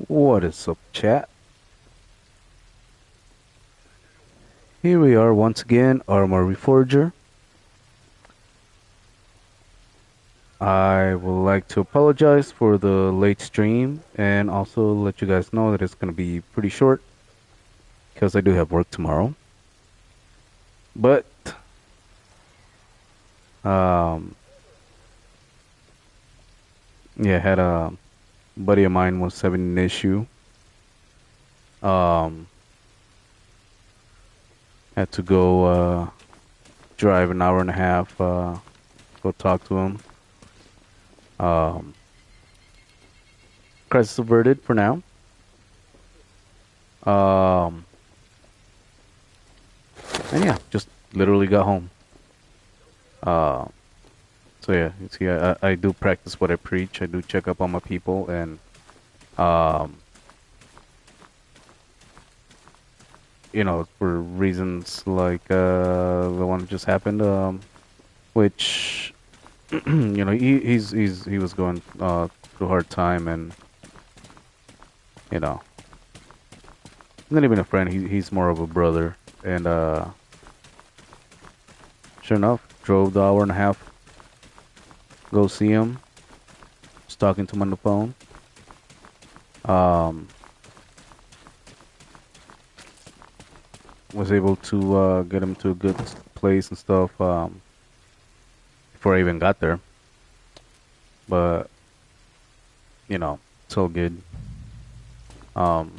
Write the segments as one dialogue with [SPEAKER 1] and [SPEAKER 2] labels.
[SPEAKER 1] What is up, chat? Here we are once again, Armor Reforger. I would like to apologize for the late stream and also let you guys know that it's going to be pretty short because I do have work tomorrow. But, yeah, had a buddy of mine was having an issue. Had to go drive an hour and a half, go talk to him. Crisis averted for now. And yeah, just literally got home. So yeah, you see, I do practice what I preach. I do check up on my people, and you know, for reasons like the one that just happened, which you know, he was going through a hard time, and you know, not even a friend. He's more of a brother, and sure enough, drove the hour and a half, go see him. Was talking to him on the phone. Was able to get him to a good place and stuff before I even got there. But you know, it's all good. But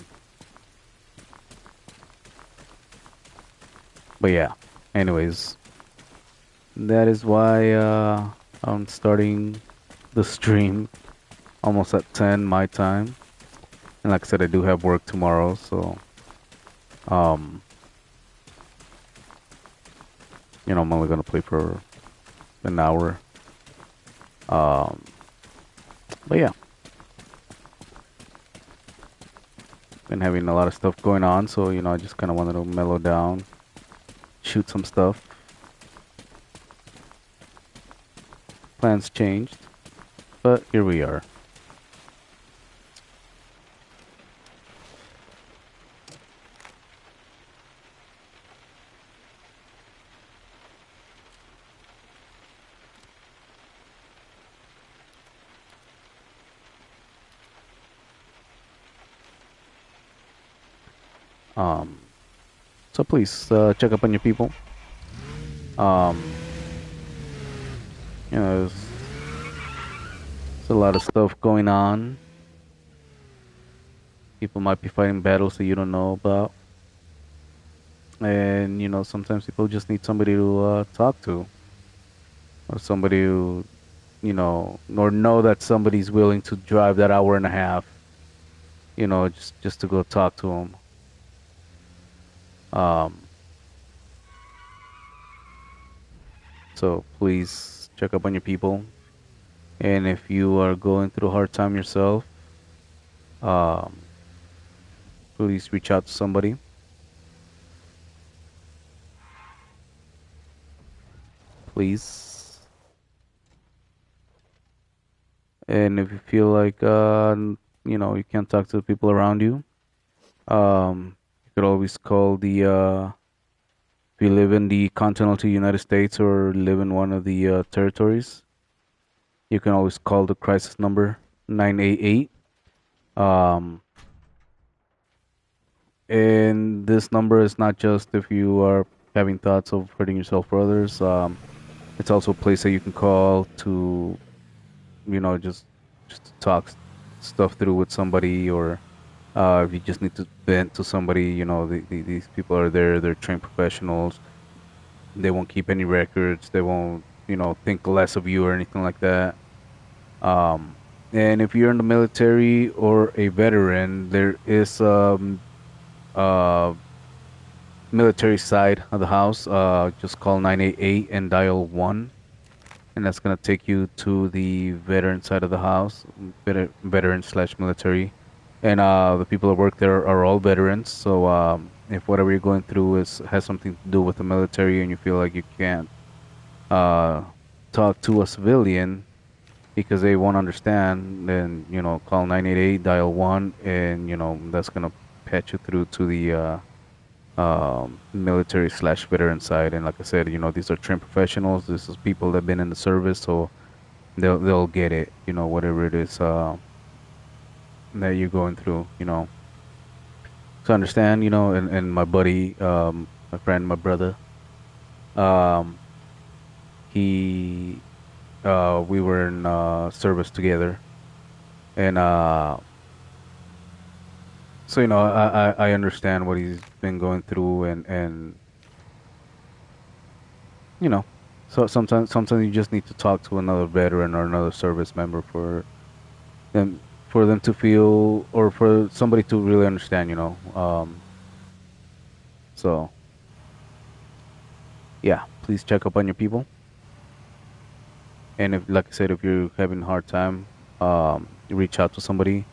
[SPEAKER 1] yeah, anyways, that is why I'm starting the stream almost at 10 my time. And like I said, I do have work tomorrow, so you know, I'm only gonna play for an hour. But yeah, been having a lot of stuff going on, so you know, I just kind of wanted to mellow down, shoot some stuff. Plans changed, but here we are. So please check up on your people. Um, you know, there's a lot of stuff going on. People might be fighting battles that you don't know about, and you know, sometimes people just need somebody to talk to, or somebody who, you know that somebody's willing to drive that hour and a half, you know, just to go talk to them. So please check up on your people. And if you are going through a hard time yourself, um, please reach out to somebody. Please. And if you feel like, you know, you can't talk to the people around you, you could always call if you live in the continental United States or live in one of the territories, you can always call the crisis number 988. And this number is not just if you are having thoughts of hurting yourself or others. It's also a place that you can call to, you know, just to talk stuff through with somebody, or if you just need to vent to somebody. You know, these people are there. They're trained professionals. They won't keep any records. They won't, you know, think less of you or anything like that. And if you're in the military or a veteran, there is uh, military side of the house. Just call 988 and dial 1, and that's gonna take you to the veteran side of the house, veteran slash military. And the people that work there are all veterans. So if whatever you're going through has something to do with the military, and you feel like you can't uh, talk to a civilian, because they won't understand, then call 988, dial one, and that's gonna patch you through to the military slash veteran side. And like I said, these are trained professionals. This is people that've been in the service, so they'll get it. Whatever it is that you're going through. So understand. And my buddy, my friend, my brother, um, he, we were in service together, and so I understand what he's been going through, and you know, so sometimes you just need to talk to another veteran or another service member them to feel, or for somebody to really understand. So yeah, please check up on your people, and if, like I said, if you're having a hard time, reach out to somebody,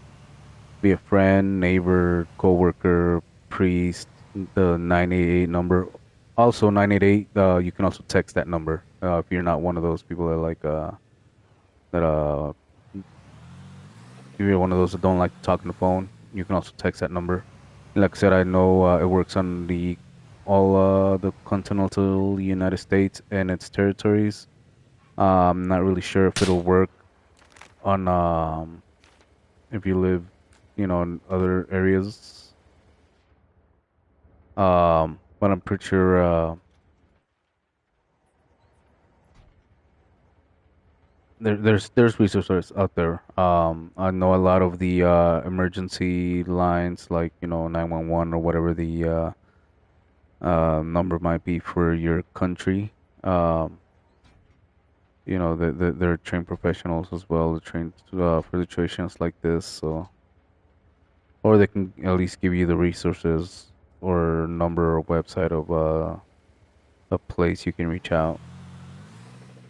[SPEAKER 1] be a friend, neighbor, coworker, priest. The 988 number. Also 988. You can also text that number if you're not one of those people that that if you're one of those that don't like to talk on the phone. You can also text that number. Like I said, I know it works on the all the continental United States and its territories. I'm not really sure if it'll work on if you live, in other areas. But I'm pretty sure there's resources out there. I know a lot of the emergency lines, like 911 or whatever the number might be for your country. Um, they're trained professionals as well. They're trained for situations like this, so or they can at least give you the resources or number or website of a place you can reach out.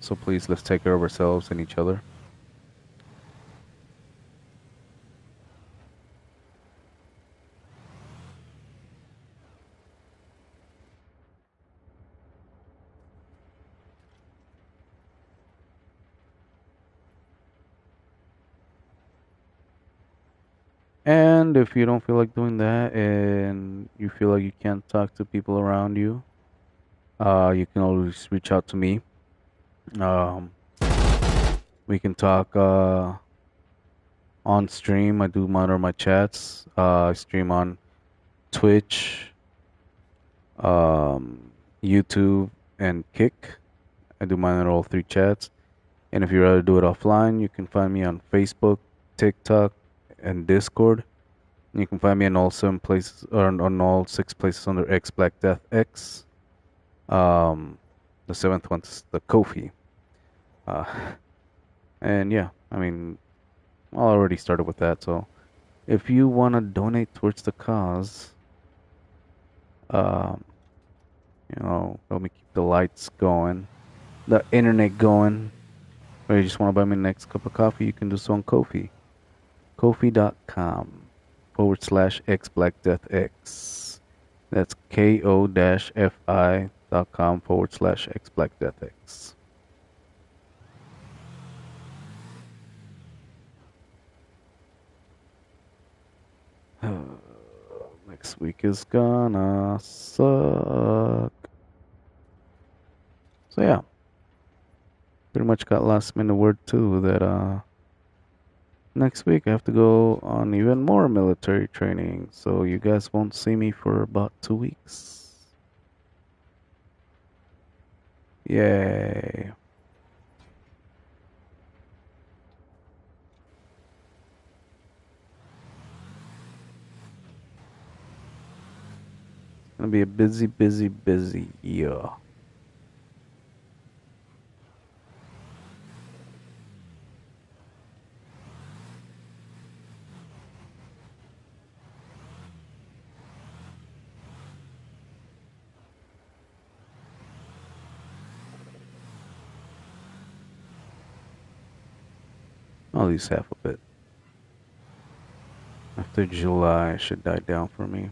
[SPEAKER 1] So please, let's take care of ourselves and each other. And if you don't feel like doing that and you feel like you can't talk to people around you, you can always reach out to me. Um, we can talk on stream. I do monitor my chats. I stream on Twitch, um, YouTube, and Kick. I do monitor all three chats. And if you rather do it offline, you can find me on Facebook, TikTok, and Discord. You can find me in all 7 places, or on all 6 places under xBlackDethx. Um, the seventh one's the Kofi. Uh, and yeah, I mean, I already started with that. So if you want to donate towards the cause, um, help me keep the lights going, the internet going, or you just want to buy me the next cup of coffee, you can do so on Kofi. Kofi.com /xBlackDethx. That's ko-fi.com /xBlackDethx. Next week is gonna suck. So yeah, pretty much got last minute word too that next week I have to go on even more military training, so you guys won't see me for about 2 weeks. Yay. Gonna be a busy, busy, busy year. At least half of it. After July, it should die down for me.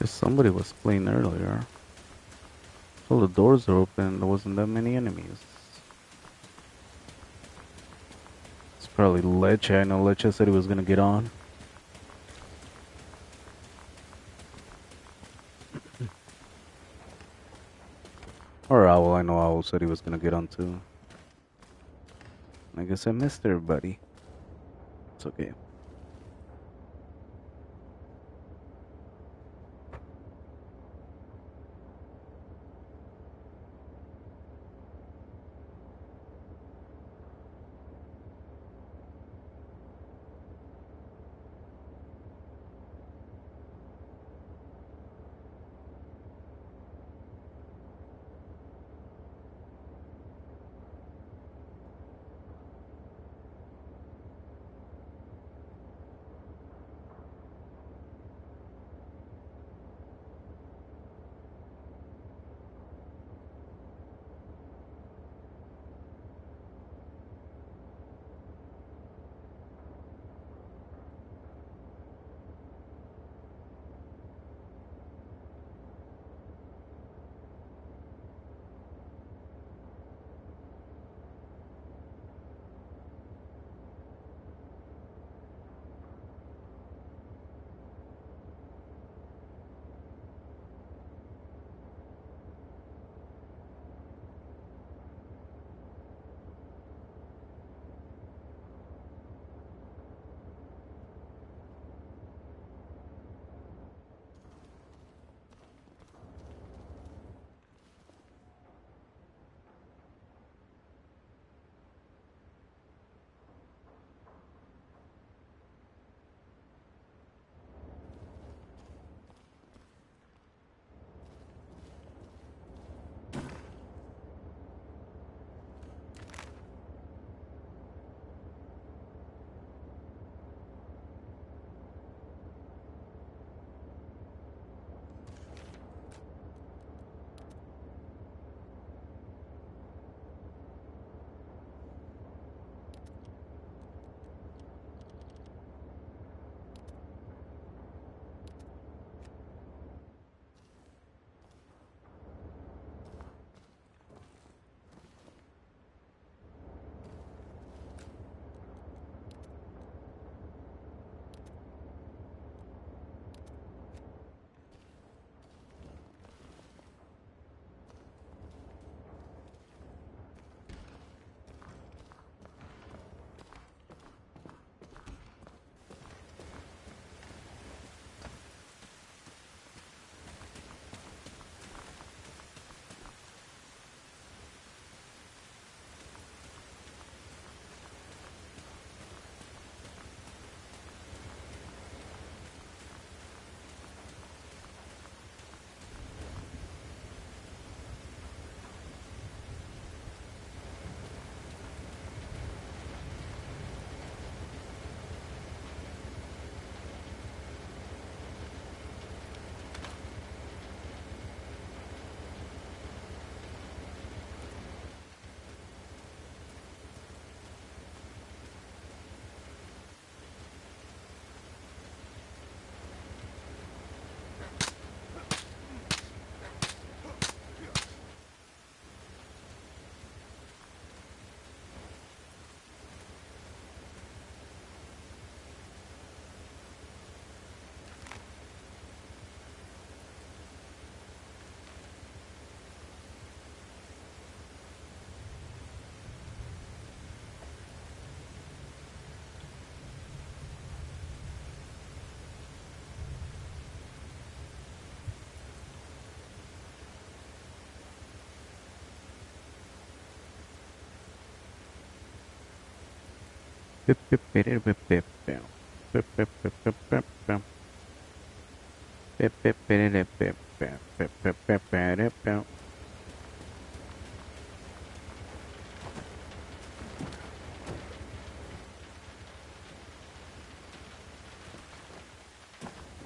[SPEAKER 1] If somebody was playing earlier. All the doors are open. There wasn't that many enemies. It's probably Leche. I know Leche said he was gonna get on. Or Owl. I know Owl said he was gonna get on too. I guess I missed everybody. It's okay.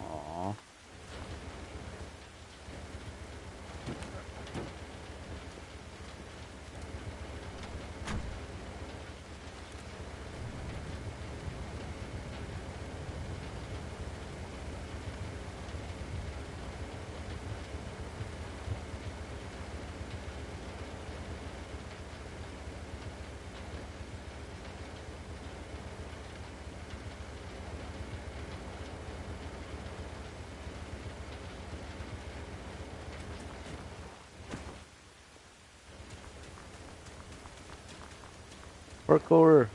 [SPEAKER 1] Aw. Parkour.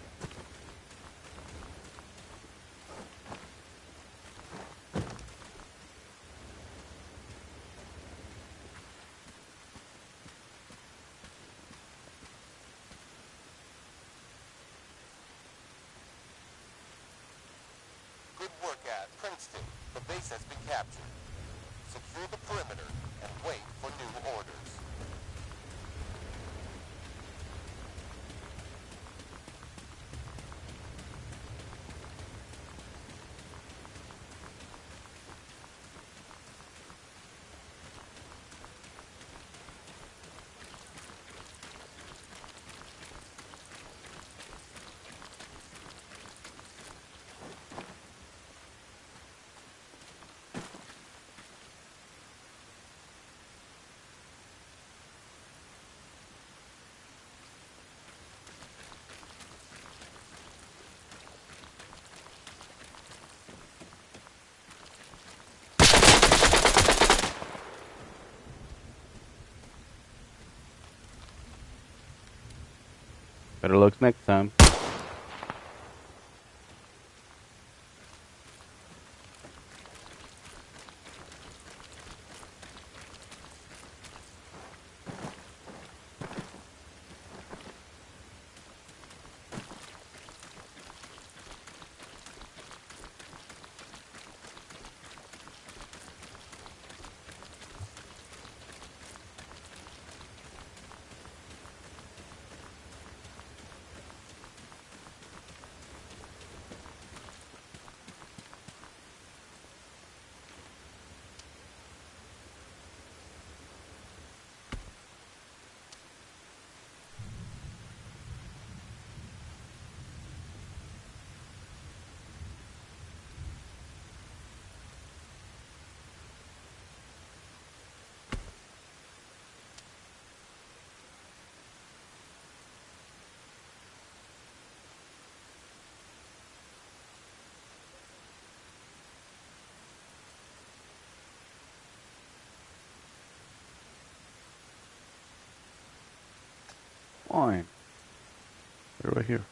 [SPEAKER 2] Good work at Princeton. The base has been captured. Secure the perimeter and wait for new orders.
[SPEAKER 1] Better luck next time. Fine. They're right here.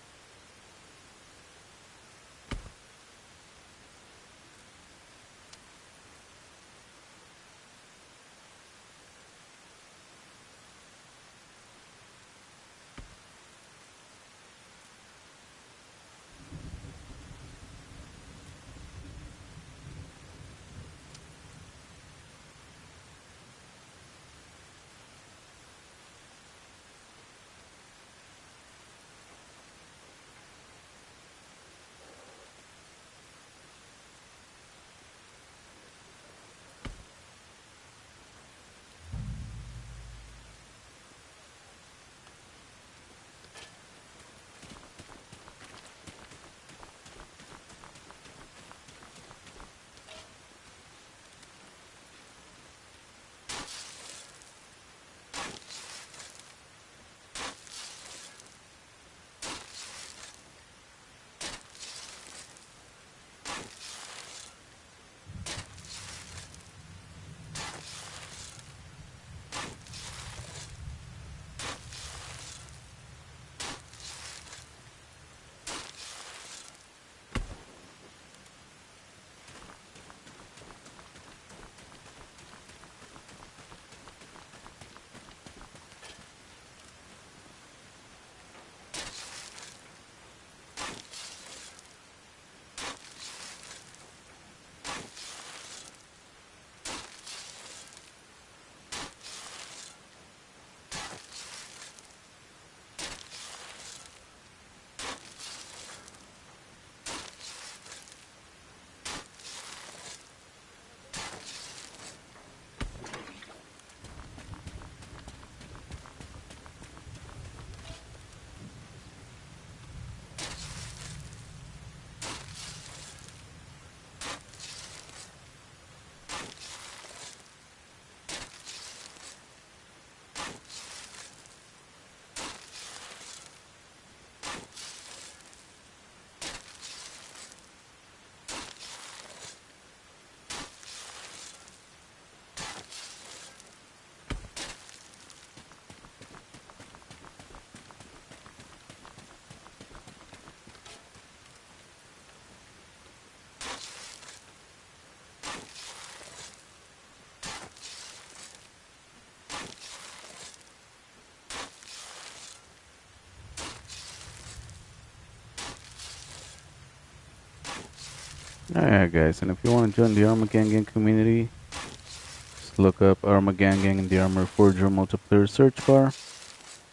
[SPEAKER 1] Alright, guys, and if you want to join the Armor Gang Gang community, just look up Armor Gang Gang in the Armor Forger multiplayer search bar.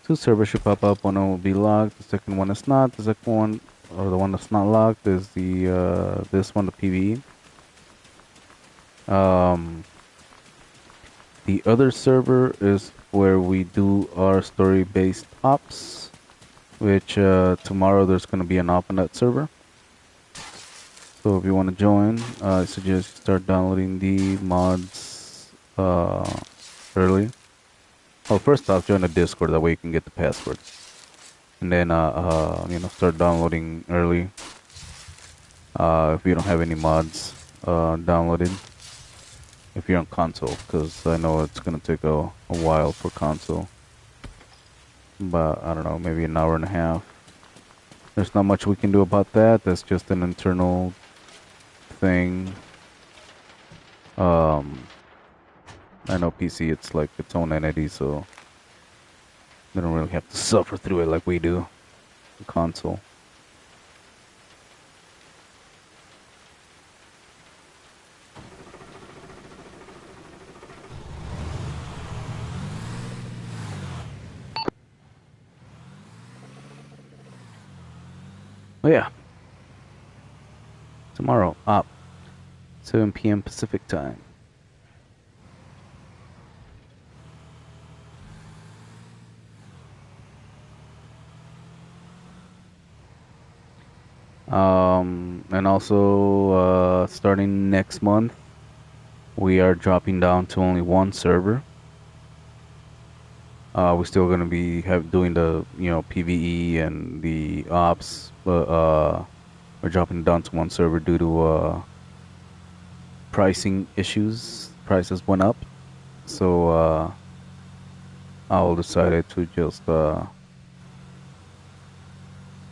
[SPEAKER 1] Two servers should pop up. One will be locked. The second one is not. The second one, or the one that's not locked, is the this one, the PvE. Um, the other server is where we do our story-based ops, which tomorrow there's going to be an op on that server. So if you want to join, I suggest you start downloading the mods early. Well, first off, join the Discord. That way you can get the password, and then start downloading early. If you don't have any mods downloaded, if you're on console, because I know it's gonna take a while for console. But I don't know, maybe an hour and a half. There's not much we can do about that. That's just an internal thing. Um, I know PC, it's like its own entity, so they don't really have to suffer through it like we do. Console. Oh yeah, tomorrow up 7 p.m. Pacific time. And also starting next month, we are dropping down to only one server. We're still gonna be doing the PVE and the ops, but we're dropping it down to one server due to pricing issues. Prices went up, so I'll decided to just for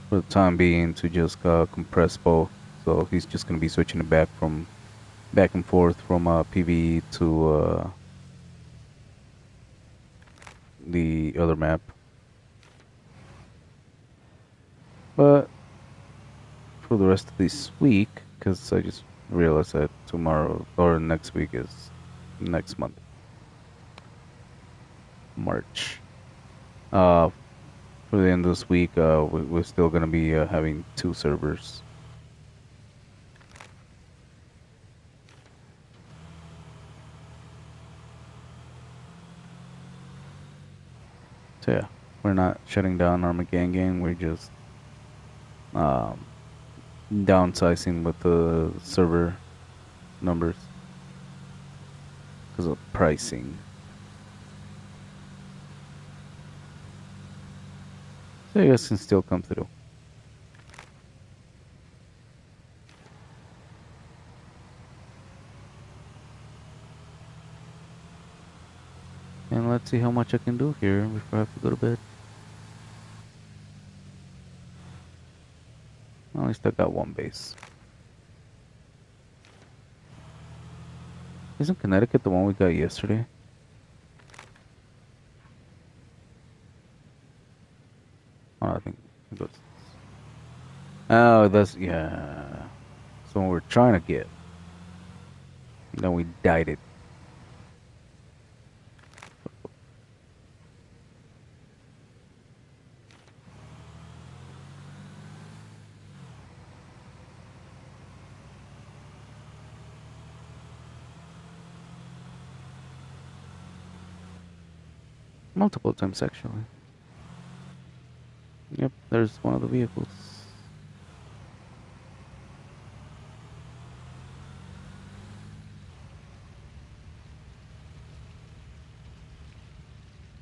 [SPEAKER 1] the time being to just compress both. So he's just gonna be switching it back and forth from PVE to the other map. But for the rest of this week, because I just realized that tomorrow or next week is next month, March. For the end of this week, we're still gonna be having two servers. So yeah, we're not shutting down Armageddon Game. We're just um, downsizing with the server numbers because of pricing. So you guys can still come through. And let's see how much I can do here before I have to go to bed. Well, at least I got one base. Isn't Connecticut the one we got yesterday? Oh, I think it goes. Oh, that's yeah. So we're trying to get. Then we died it. Multiple times actually. Yep, there's one of the vehicles.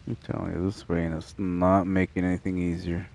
[SPEAKER 1] I'm telling you, this rain is not making anything easier.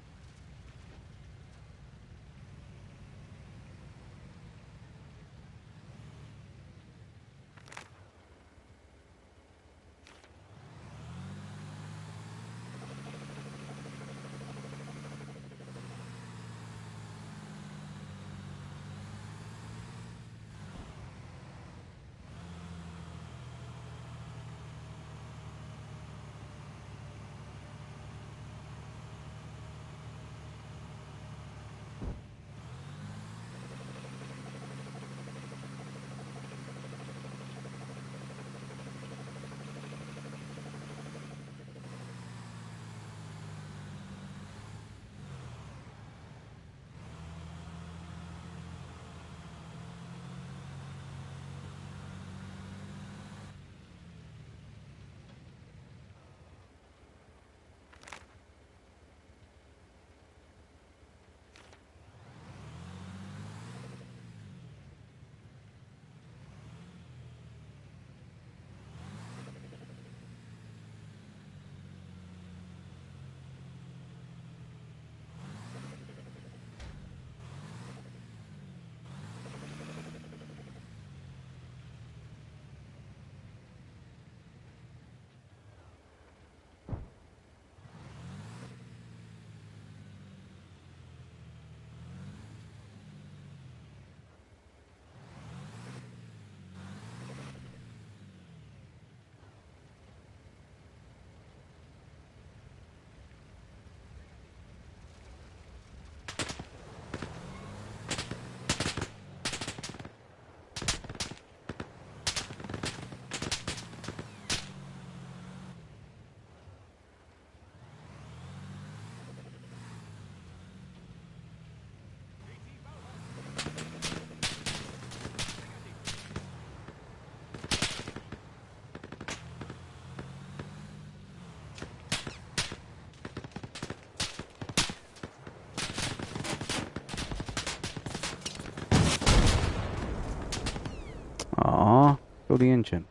[SPEAKER 1] Show the engine.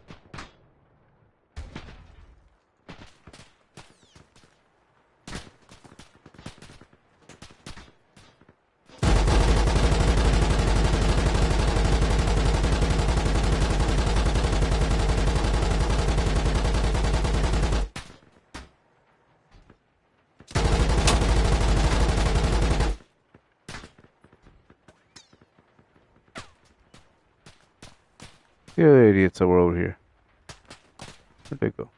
[SPEAKER 1] The other idiots are over here. Where'd they go?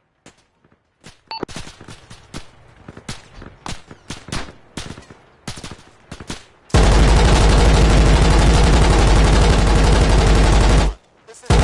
[SPEAKER 2] This is to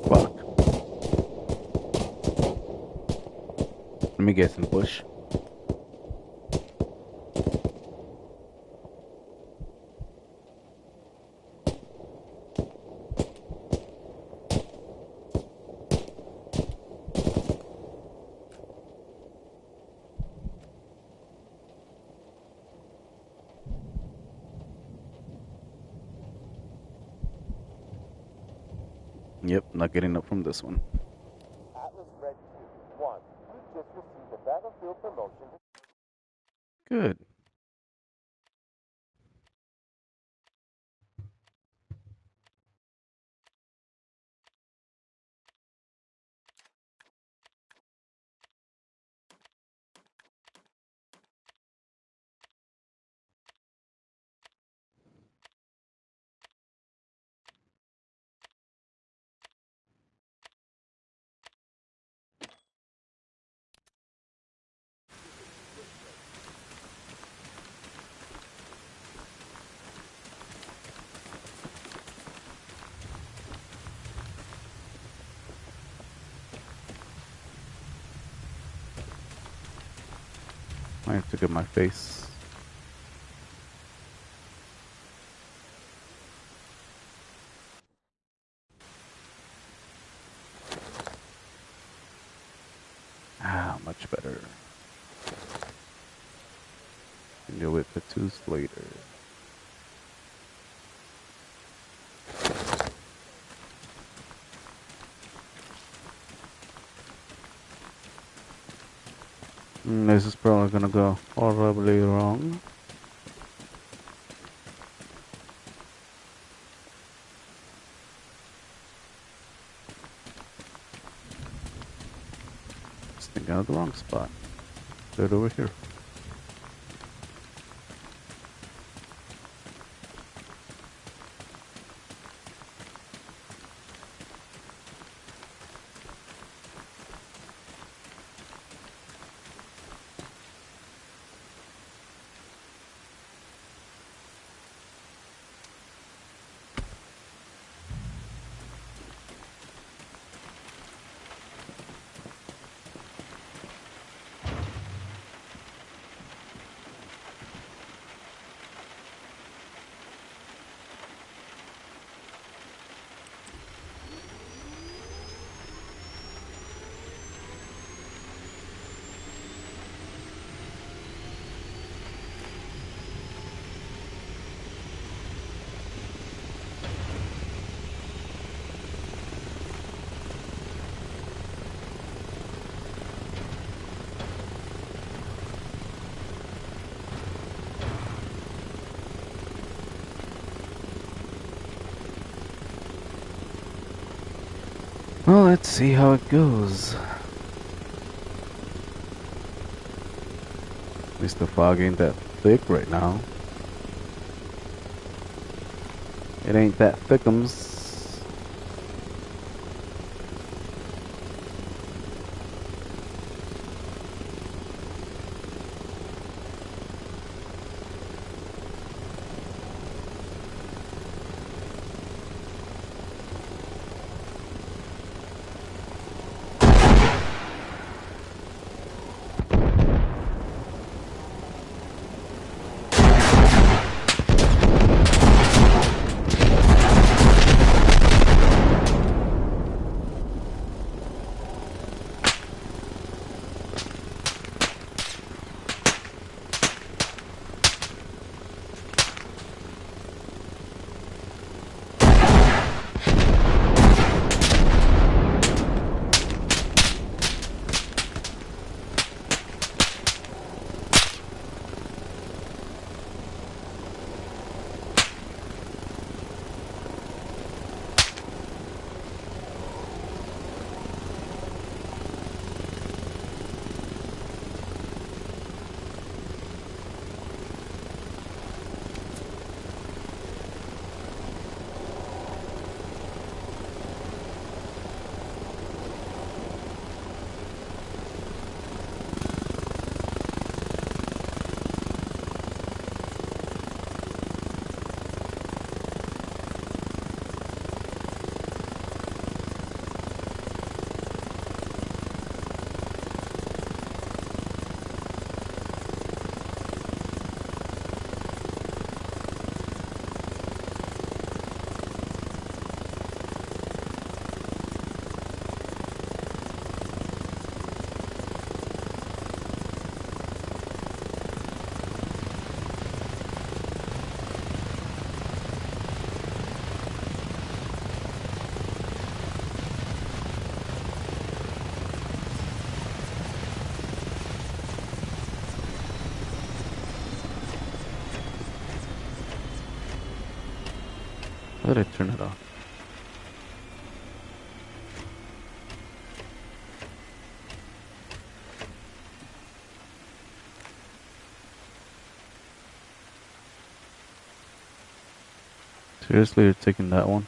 [SPEAKER 1] Fuck. Let me get some push. Yep, not getting up from this one.
[SPEAKER 2] Atlas Red 2. 1. You just received a battlefield promotion.
[SPEAKER 1] Good. I have to get my face. Ah, much better. Can deal with tattoos later. This is probably gonna go horribly wrong. Just thinking of the wrong spot. Do it over here. Well, let's see how it goes. At least the fog ain't that thick right now. It ain't that thickums. Let it turn it off. Seriously, you're taking that one?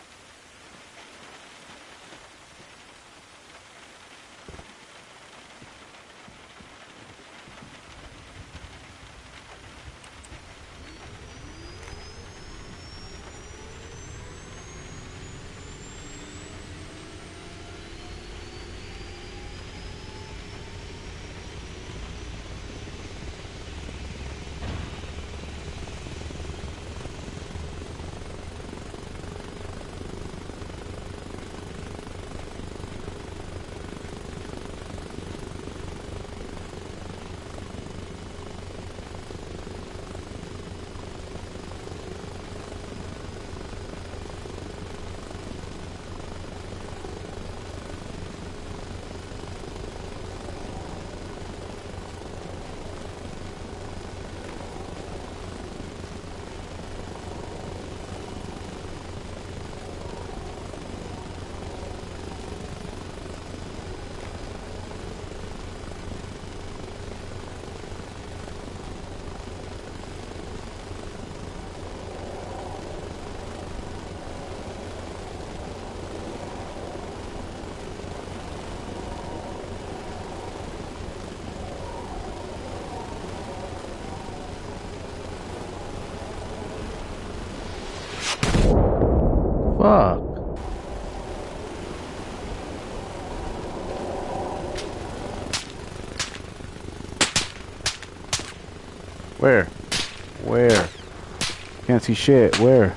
[SPEAKER 1] Fuck. Where? Where? Can't see shit. Where?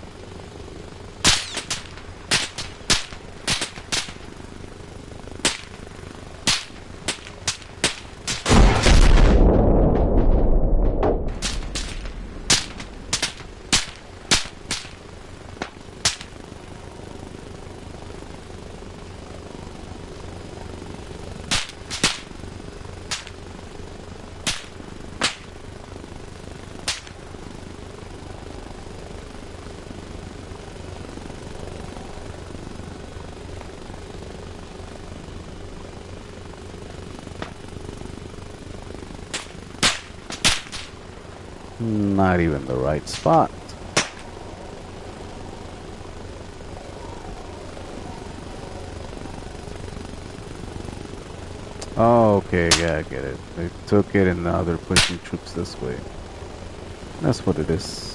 [SPEAKER 1] Not even the right spot. Oh, okay, yeah, I get it. They took it and now they're pushing troops this way. That's what it is.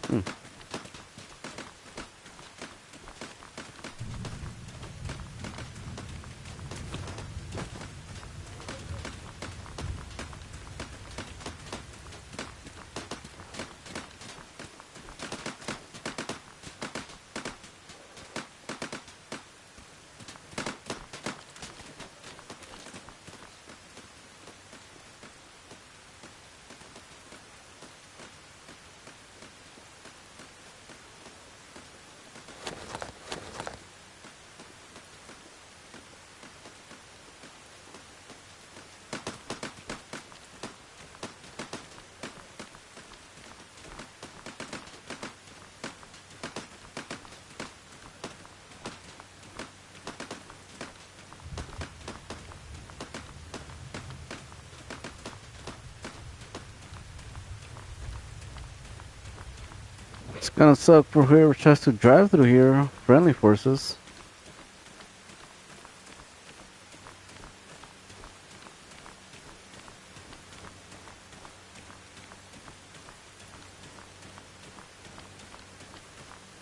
[SPEAKER 1] Hmm. It's gonna suck for whoever tries to drive through here. Friendly forces.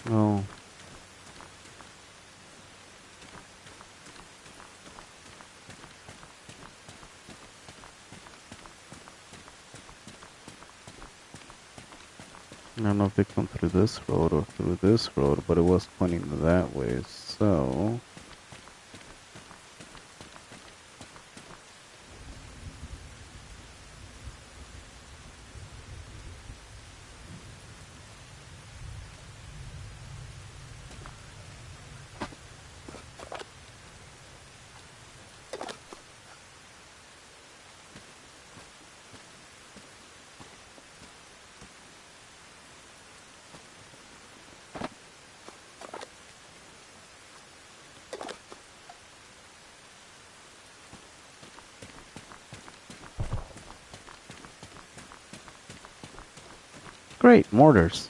[SPEAKER 1] Oh. I don't know if they come through this road or through this road, but it was pointing that way, so... Great, mortars.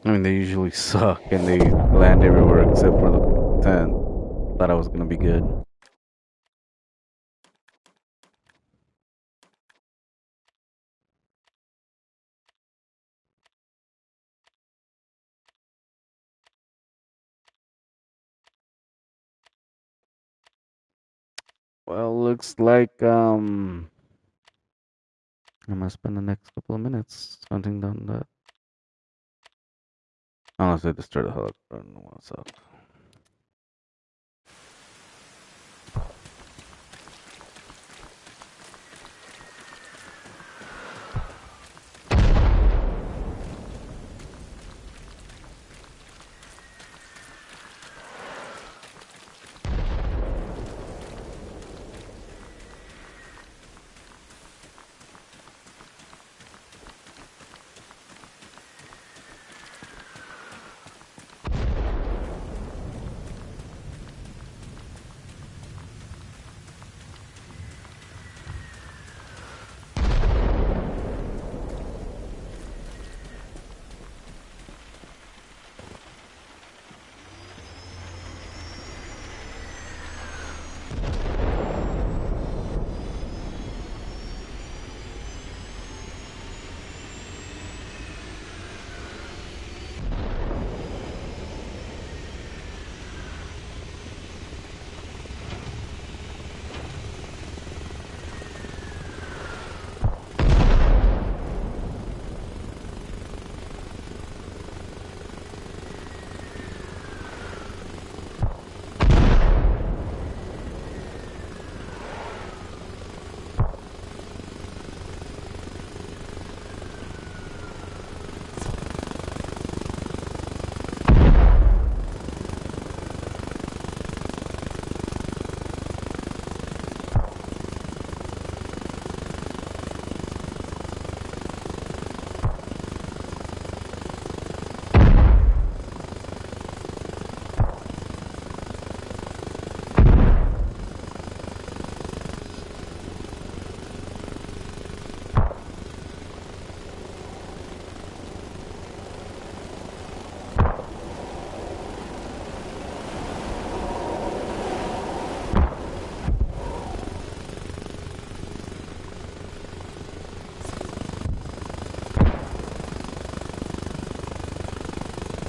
[SPEAKER 1] I mean, they usually suck and they land everywhere except for the tent. Thought I was gonna be good. Well, looks like, I'm gonna spend the next couple of minutes hunting down that. Unless they destroy the helicopter. I don't know what's up.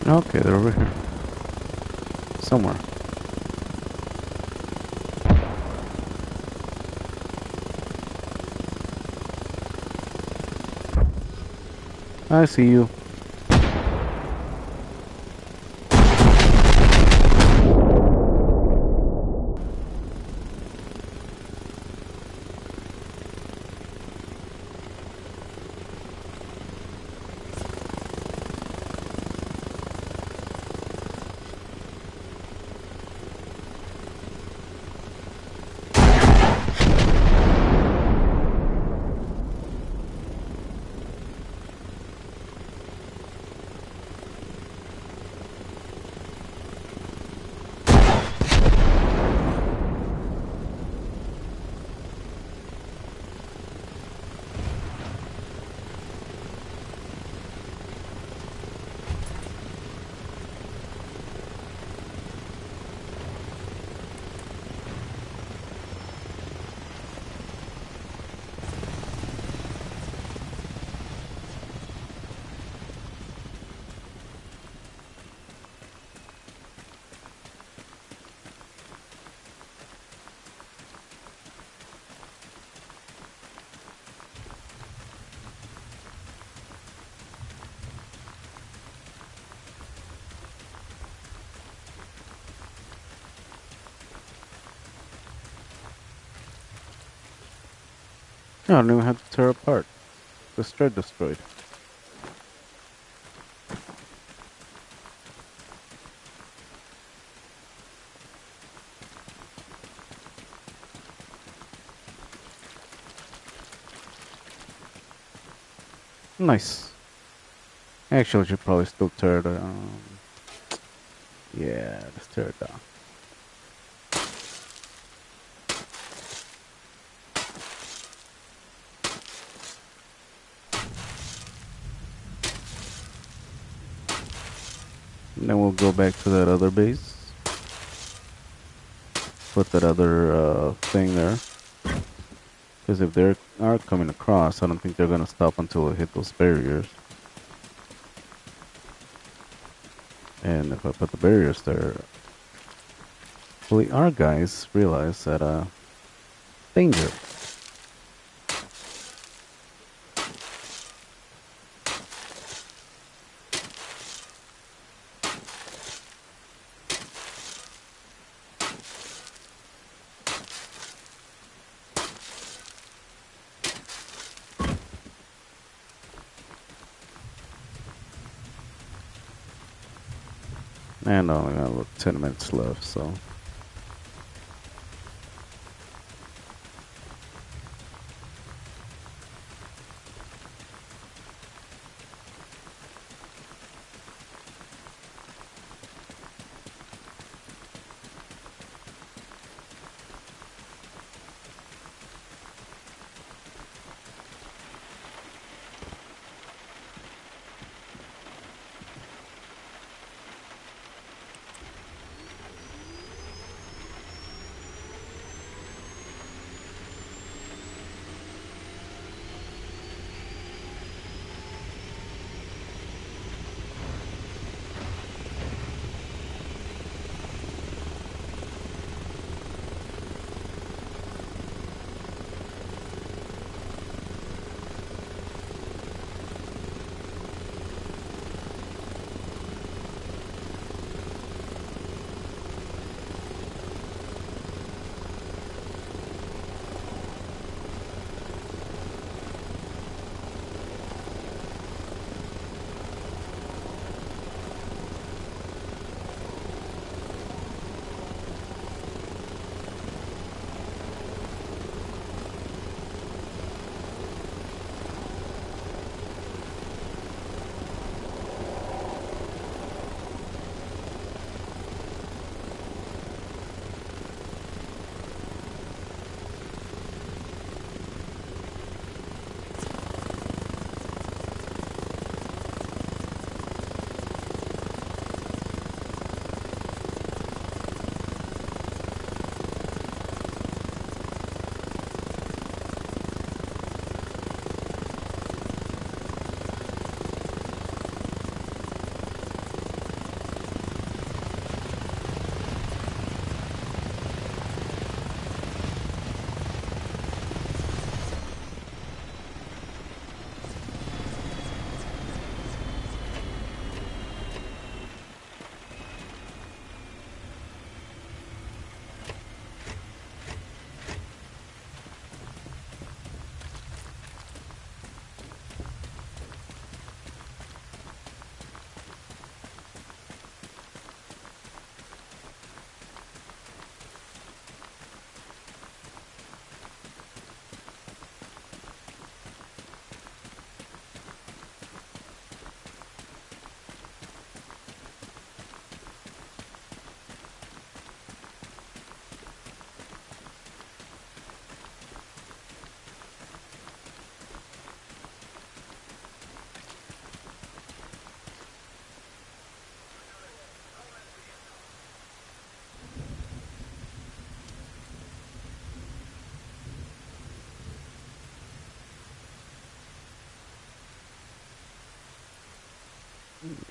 [SPEAKER 1] Okay, they're over here. Somewhere. I see you. I don't even have to tear apart. Destroyed. Nice. Actually, I should probably still tear it. Yeah, let's tear it down. And then we'll go back to that other base. Put that other thing there. Because if they are coming across, I don't think they're gonna stop until I hit those barriers. And if I put the barriers there, hopefully our guys realize that danger. And I only got about 10 minutes left, so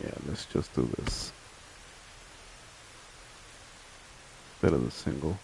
[SPEAKER 1] yeah, let's just do this instead of the single.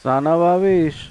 [SPEAKER 1] Sana babish.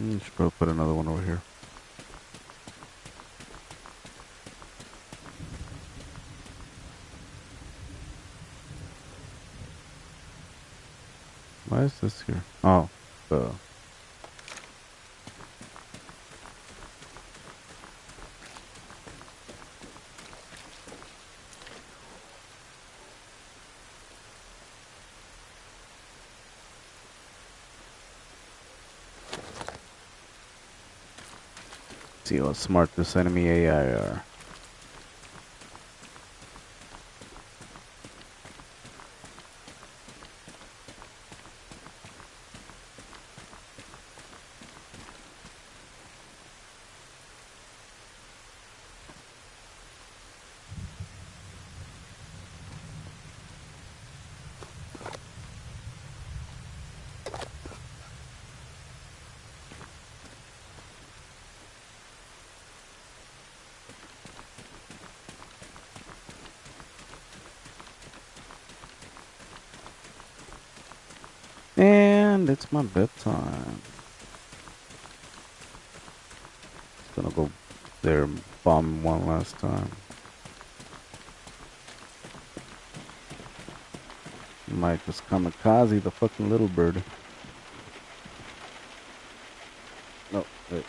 [SPEAKER 1] Should probably put another one over here. Why is this here? Oh, the. See how smart this enemy AI are. And it's my bedtime. Gonna go there and bomb one last time. Might just kamikaze the fucking little bird. No, wait.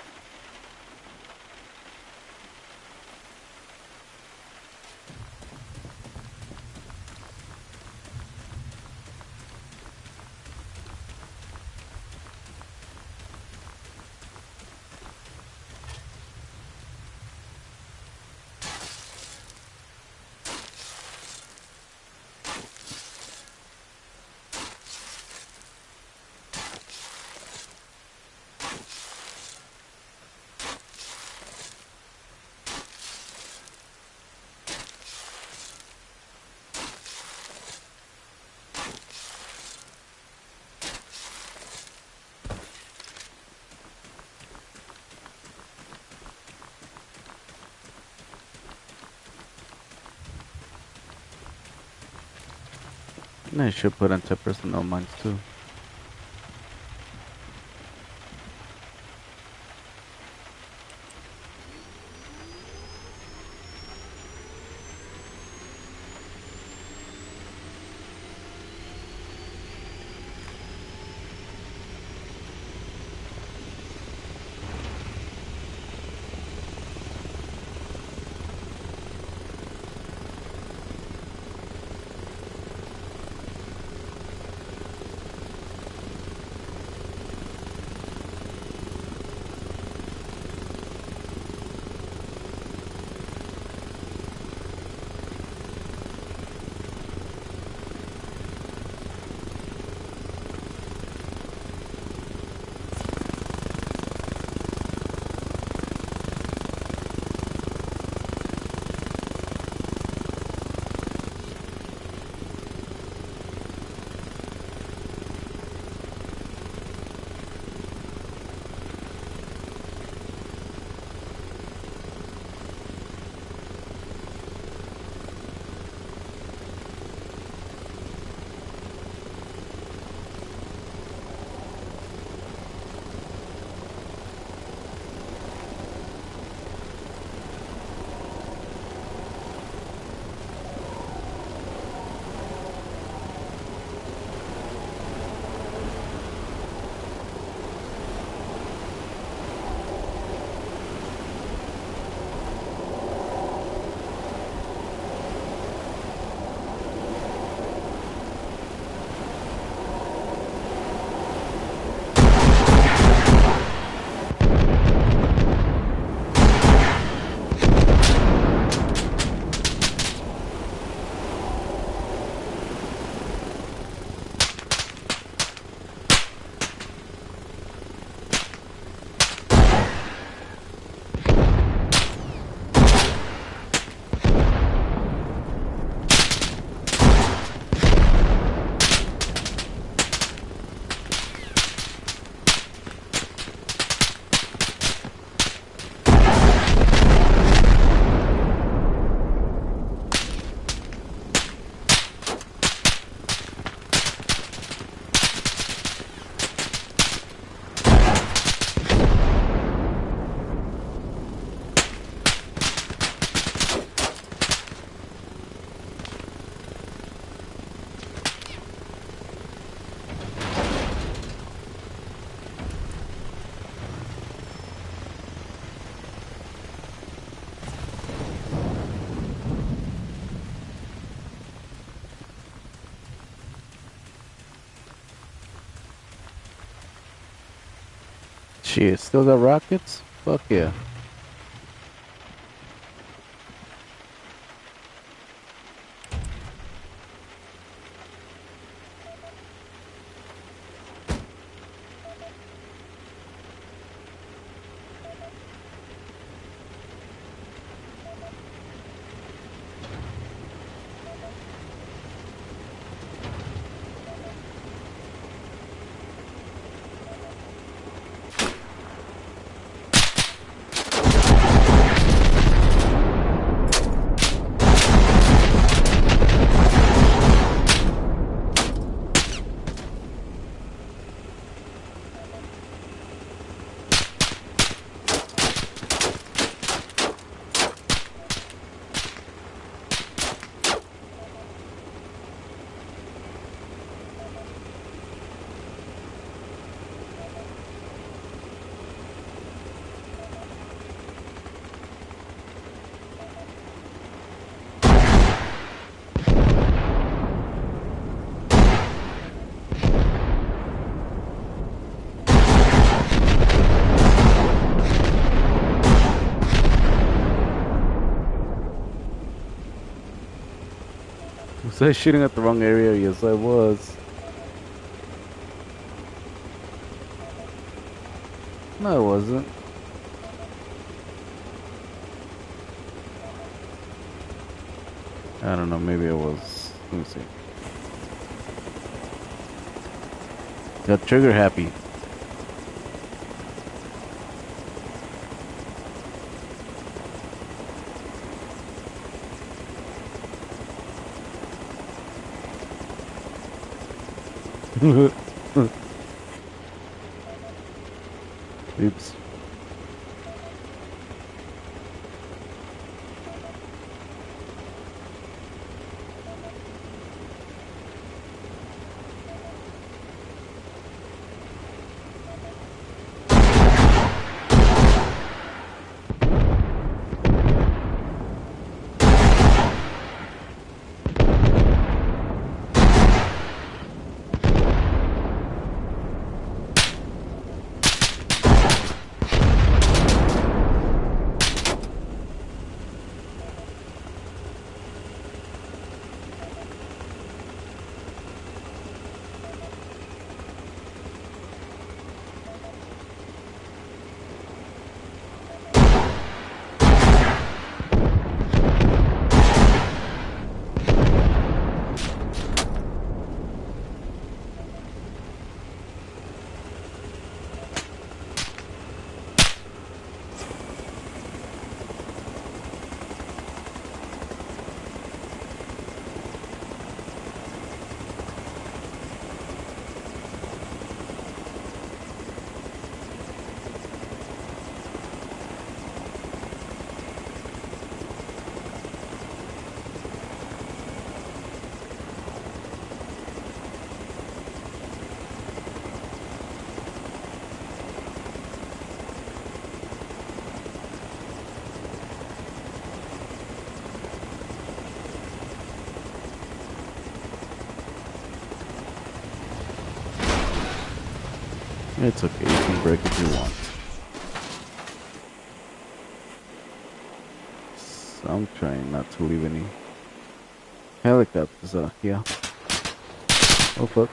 [SPEAKER 1] I should put anti-personnel mines too. Shit, still got rockets? Fuck yeah. Was I shooting at the wrong area? Yes, I was. No, I wasn't. I don't know, maybe I was. Let me see. Got trigger happy. Oops. It's okay, you can break if you want. So I'm trying not to leave any helicopters here. Oh fuck.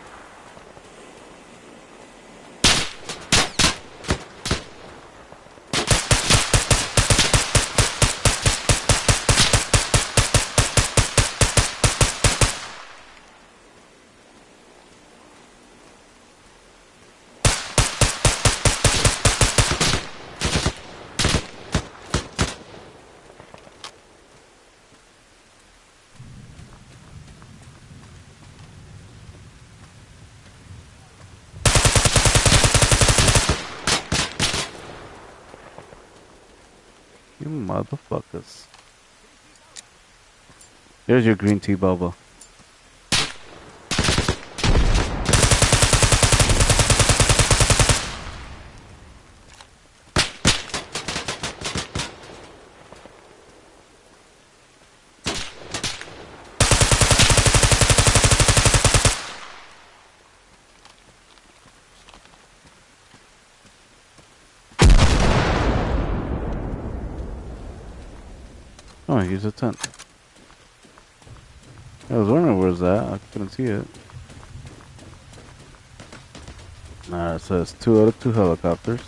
[SPEAKER 1] You motherfuckers. There's your green tea, Bubba. Oh, here's a tent. I was wondering where's that. I couldn't see it. It says 2 out of 2 helicopters.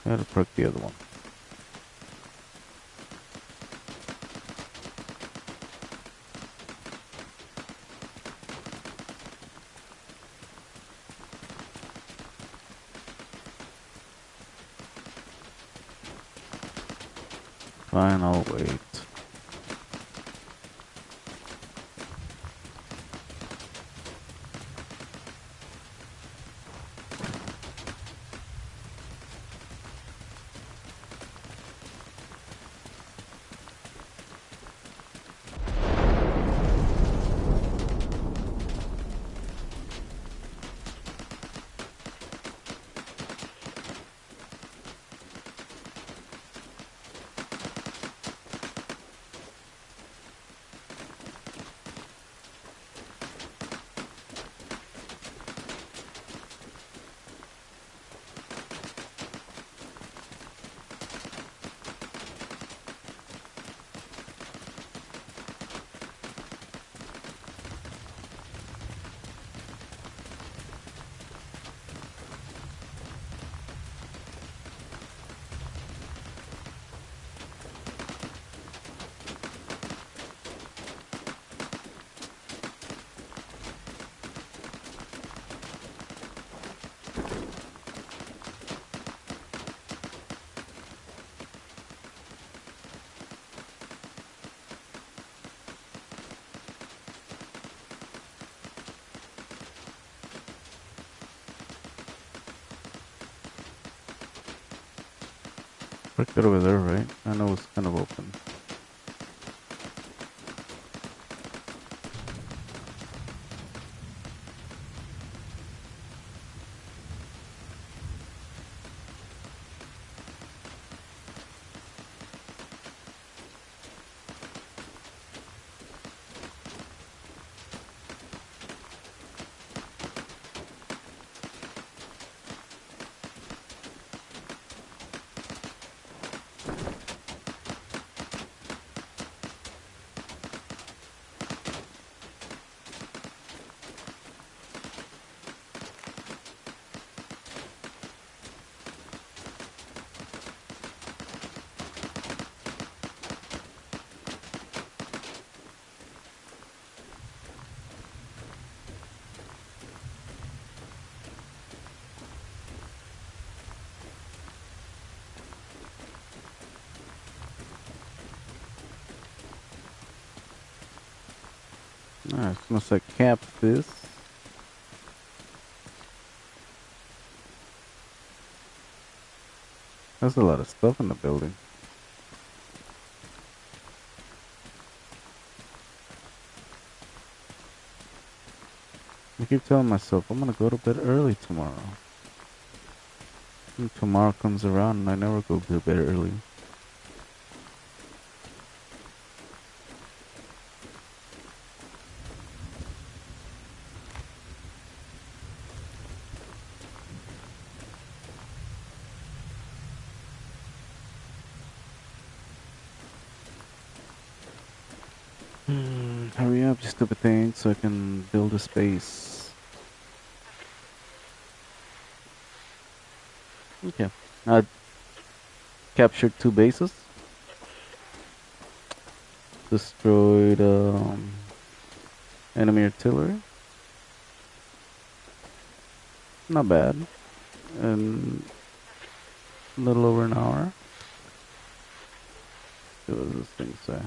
[SPEAKER 1] I had to perk the other one. Fine, I'll wait. Perk it over there, right? I know it's kind of open. Alright, must I cap this? There's a lot of stuff in the building. I keep telling myself I'm gonna go to bed early tomorrow. And tomorrow comes around and I never go to bed early. Hurry up, you stupid thing, so I can build a space. Okay. I captured 2 bases. Destroyed enemy artillery. Not bad. In a little over an hour. What does this thing say?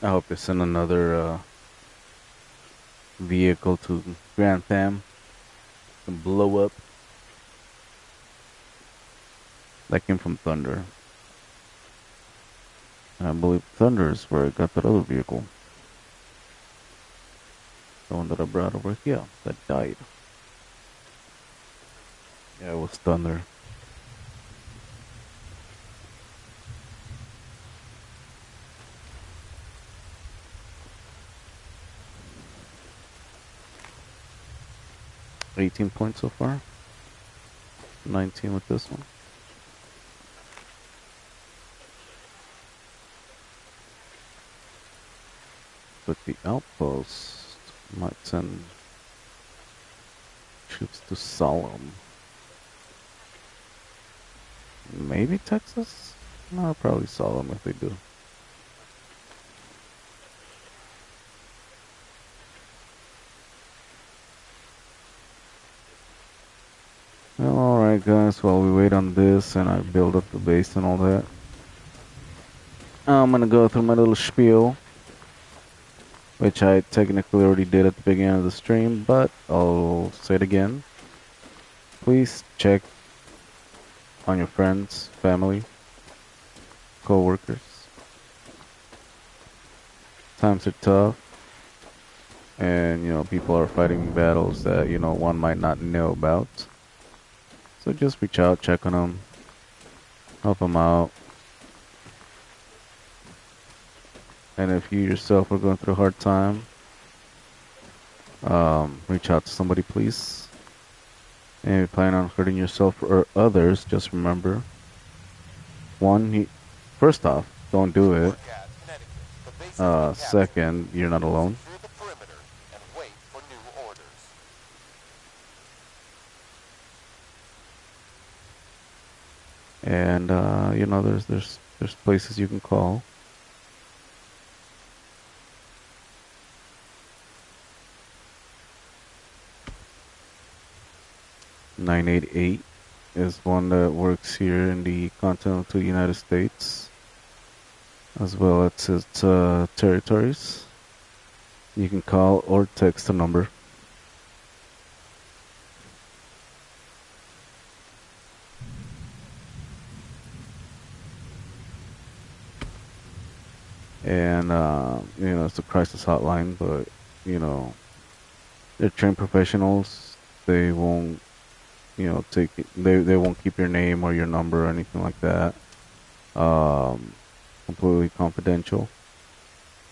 [SPEAKER 1] I hope they send another vehicle to Grand Tham. and blow up. That came from Thunder. And I believe Thunder is where I got that other vehicle. The one that I brought over here that died. Yeah, it was Thunder. $18 points so far. 19 with this one. But the outpost might send troops to Solemn. Maybe Texas? No, probably Solemn if they do. Well, alright guys, while we wait on this and I build up the base and all that, I'm gonna go through my little spiel, which I technically already did at the beginning of the stream, but I'll say it again. Please check on your friends, family, co-workers. Times are tough, and people are fighting battles that one might not know about. So just reach out, check on them, help them out. And if you yourself are going through a hard time, reach out to somebody, please. And if you plan on hurting yourself or others, just remember, first off, don't do it. Second, you're not alone.
[SPEAKER 2] Secure the perimeter and wait for new orders.
[SPEAKER 1] And there's places you can call. "988" is one that works here in the continental United States, as well as its territories. You can call or text the number. And it's a crisis hotline, but they're trained professionals. They won't take it, they won't keep your name or your number or anything like that. Completely confidential.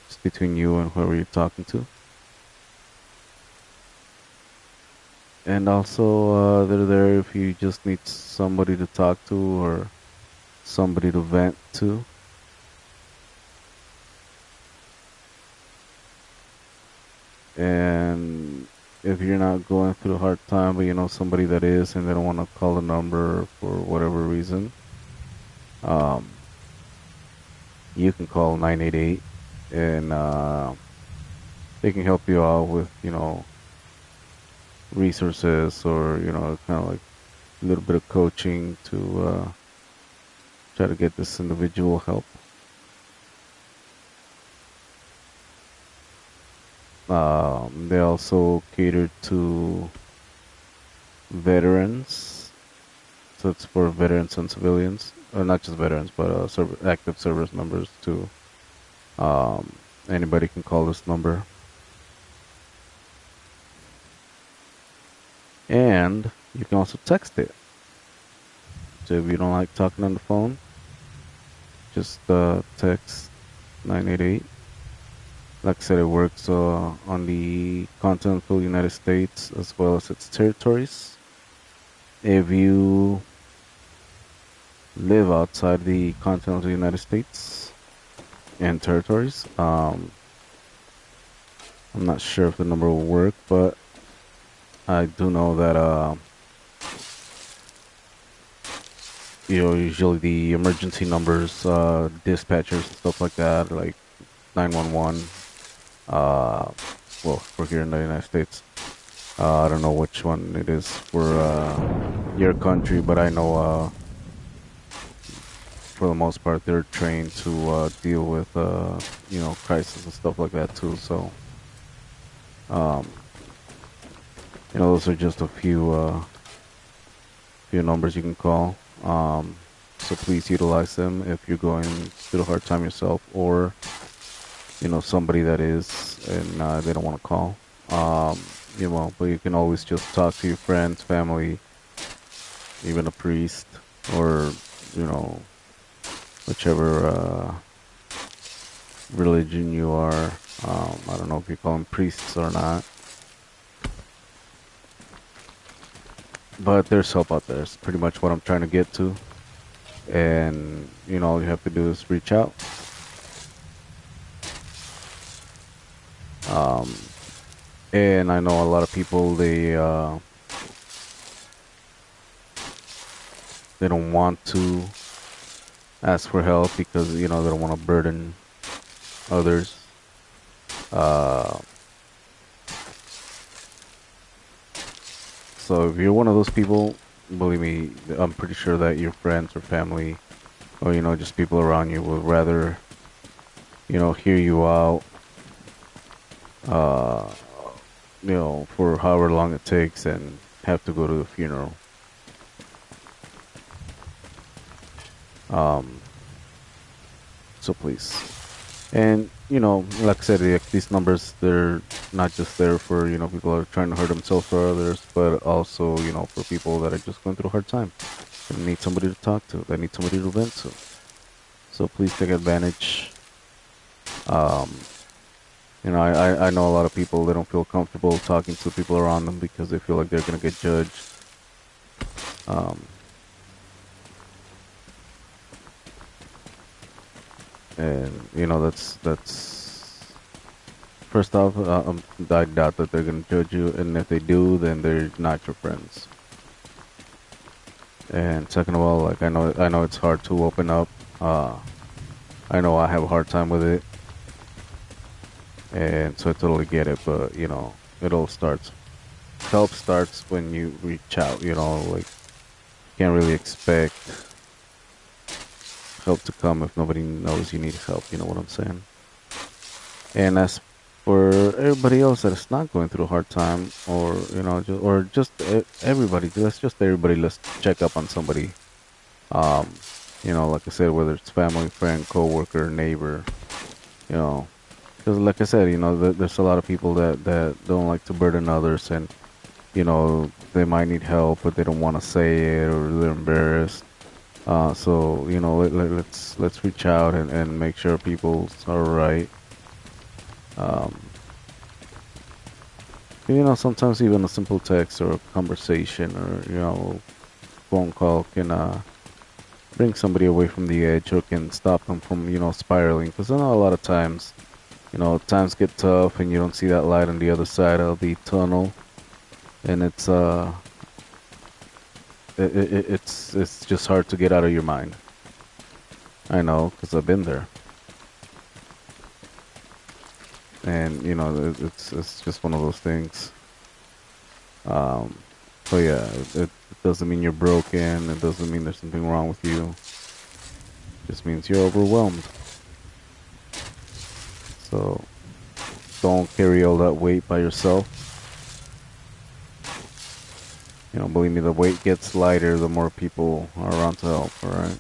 [SPEAKER 1] It's between you and whoever you're talking to. And also, they're there if you just need somebody to talk to or somebody to vent to. And if you're not going through a hard time, but you know somebody that is, and they don't want to call the number for whatever reason, um, you can call 988, and they can help you out with resources or kind of like a little bit of coaching to try to get this individual help. They also cater to veterans, so it's for veterans and civilians, or not just veterans, but active service members too. Anybody can call this number, and you can also text it. So if you don't like talking on the phone, just text 988. Like I said, it works on the continental United States as well as its territories. If you live outside the continental United States and territories, I'm not sure if the number will work, but I do know that usually the emergency numbers, dispatchers and stuff like that, like 911. Well, we're here in the United States. I don't know which one it is for your country, but I know for the most part they're trained to deal with crisis and stuff like that too. So those are just a few numbers you can call. So please utilize them if you're going through a hard time yourself, or somebody that is, and they don't want to call. But you can always just talk to your friends, family, even a priest, or you know, whichever religion you are. I don't know if you call them priests or not, but there's help out there. It's pretty much what I'm trying to get to. And all you have to do is reach out. Um, and I know a lot of people they don't want to ask for help because they don't want to burden others. Uh, so if you're one of those people, believe me, I'm pretty sure that your friends or family, or just people around you, would rather hear you out, uh, for however long it takes, and have to go to the funeral. Um, so please. And like I said, these numbers, they're not just there for people that are trying to hurt themselves or others, but also for people that are just going through a hard time and need somebody to talk to, that need somebody to vent to. So please take advantage. Um, I know a lot of people, they don't feel comfortable talking to people around them because they feel like they're gonna get judged. Um, and that's first off, I doubt that they're gonna judge you, and if they do, then they're not your friends. And second of all, like I know it's hard to open up. Uh, I know I have a hard time with it, and so I totally get it. But it all starts. Help starts when you reach out. Like can't really expect help to come if nobody knows you need help. You know what I'm saying? And as for everybody else that is not going through a hard time, or just everybody, let's check up on somebody. Um, like I said, whether it's family, friend, coworker, neighbor, you know, because like I said, there's a lot of people that don't like to burden others, and they might need help, but they don't want to say it, or they're embarrassed. So let's reach out and make sure people's all right. Um, sometimes even a simple text or a conversation, or phone call can bring somebody away from the edge, or can stop them from spiraling. Because I know a lot of times times get tough and you don't see that light on the other side of the tunnel, and it's just hard to get out of your mind. I know, because I've been there. And it's just one of those things. um so yeah, it doesn't mean you're broken, it doesn't mean there's something wrong with you, it just means you're overwhelmed. So don't carry all that weight by yourself. Believe me, the weight gets lighter the more people are around to help. All right.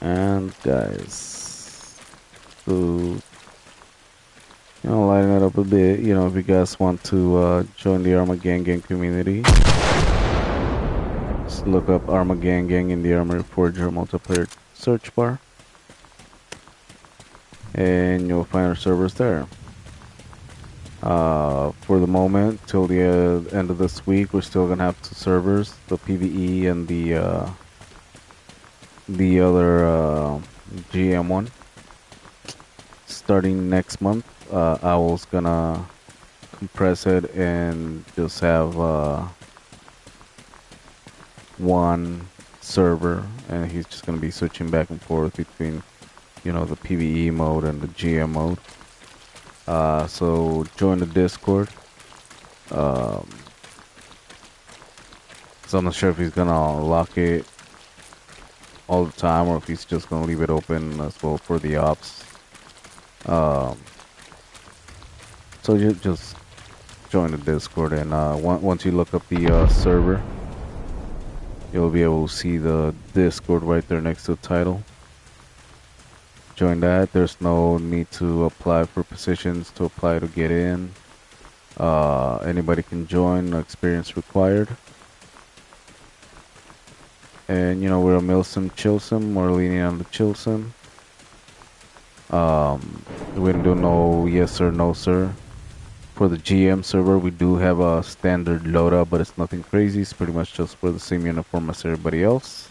[SPEAKER 1] And guys, to lighten it up a bit, if you guys want to join the Arma Gang Gang community, just look up Arma Gang Gang in the Armory Forger multiplayer search bar, and you'll find our servers there. For the moment, till the end of this week, we're still gonna have two servers: the PVE and the other GM one. Starting next month, Owl's gonna compress it and just have one server, and he's just gonna be switching back and forth between the PVE mode and the GM mode. So join the Discord. Um, So I'm not sure if he's gonna lock it all the time or if he's just gonna leave it open as well for the ops. Um, so you just join the Discord, and once you look up the server, you'll be able to see the Discord right there next to the title. Join that. There's no need to apply for positions to apply to get in. Anybody can join, no experience required. And you know, we're a Milsim Chilsum, more leaning on the Chilsum. We don't do no yes or no sir. For the GM server, we do have a standard loadout, but it's nothing crazy. It's pretty much just for the same uniform as everybody else.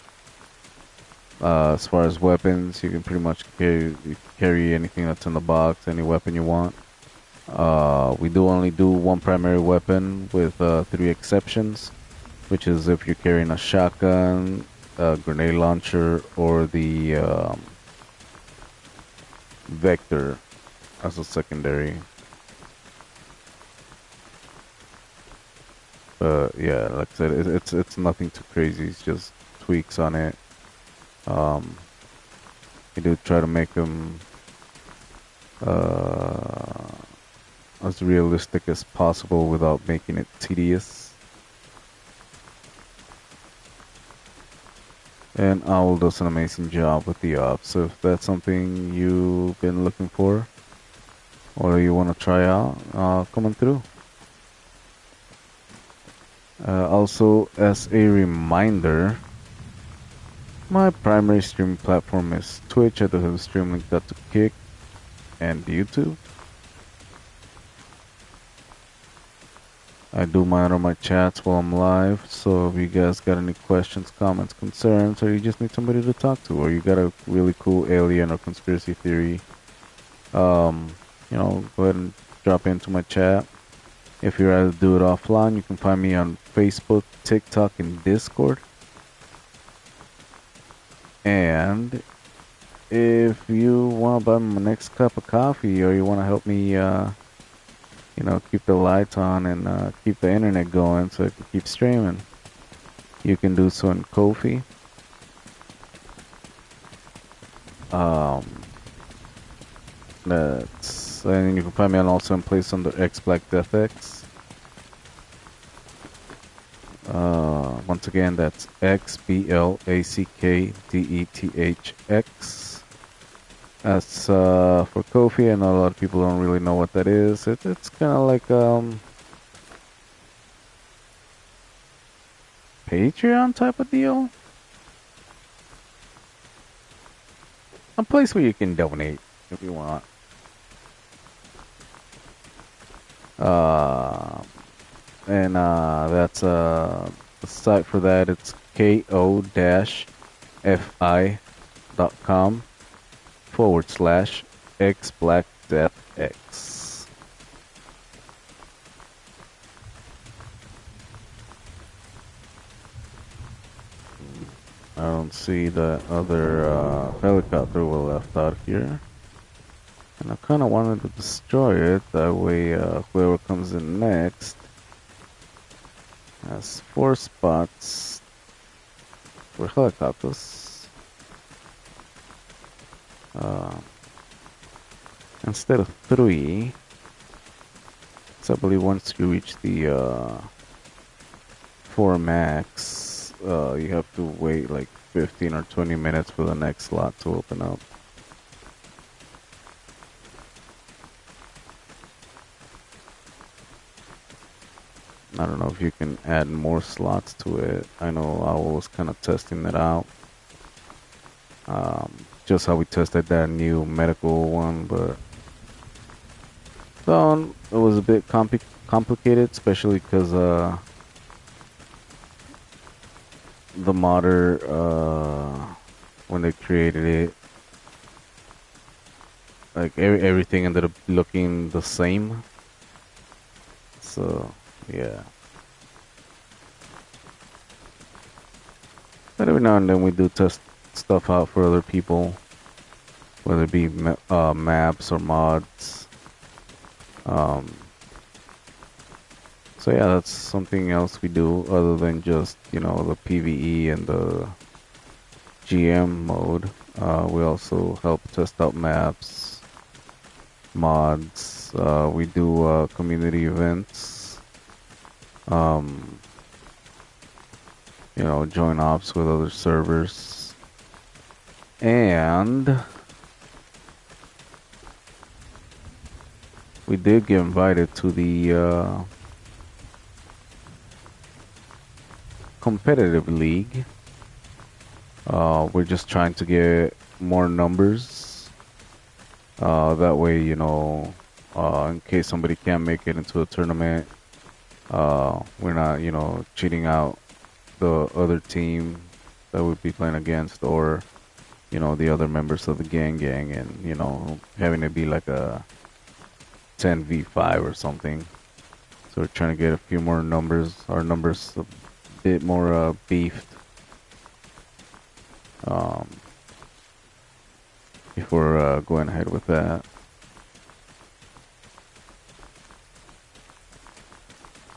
[SPEAKER 1] As far as weapons, you can pretty much carry anything that's in the box, any weapon you want. We do only do one primary weapon with 3 exceptions, which is if you're carrying a shotgun, a grenade launcher, or the Vector as a secondary. Yeah, like I said, it's nothing too crazy. It's just tweaks on it. Um, we do try to make them as realistic as possible without making it tedious. And Owl does an amazing job with the ops. So if that's something you've been looking for or you want to try out, coming through. Also, as a reminder, my primary streaming platform is Twitch. I do have a stream link that to Kick and YouTube. I do monitor my chats while I'm live, so if you guys got any questions, comments, concerns, or you just need somebody to talk to, or you got a really cool alien or conspiracy theory, you know, go ahead and drop into my chat. If you'd rather do it offline, you can find me on Facebook, TikTok, and Discord. And if you want to buy my next cup of coffee, or you want to help me, you know, keep the lights on and keep the internet going so I can keep streaming, you can do so in Ko-fi. And you can find me on also in place under xBlackDethx. Once again, that's xBlackDethx. As for Ko-fi, I know a lot of people don't really know what that is. It's kind of like Patreon type of deal. A place where you can donate if you want. And that's the site for that. It's ko-fi.com/xBlackDethx. I don't see the other helicopter we left out here. And I kind of wanted to destroy it. That way, whoever comes in next has 4 spots for helicopters. Instead of 3. So I believe once you reach the 4 max, you have to wait like 15 or 20 minutes for the next slot to open up. I don't know if you can add more slots to it. I know I was kind of testing it out. Just how we tested that new medical one, but it was a bit complicated, especially because the modder, when they created it, like everything ended up looking the same. So yeah. But every now and then we do test stuff out for other people, whether it be maps or mods. So yeah, that's something else we do other than just, the PvE and the GM mode. We also help test out maps, mods. We do community events. Um, join ops with other servers. And we did get invited to the competitive league. We're just trying to get more numbers. That way, in case somebody can't make it into a tournament, we're not, cheating out the other team that we'd be playing against, or, the other members of the gang, and, having it be like a 10v5 or something. So we're trying to get a few more numbers, our numbers a bit more beefed. Um, Before going ahead with that.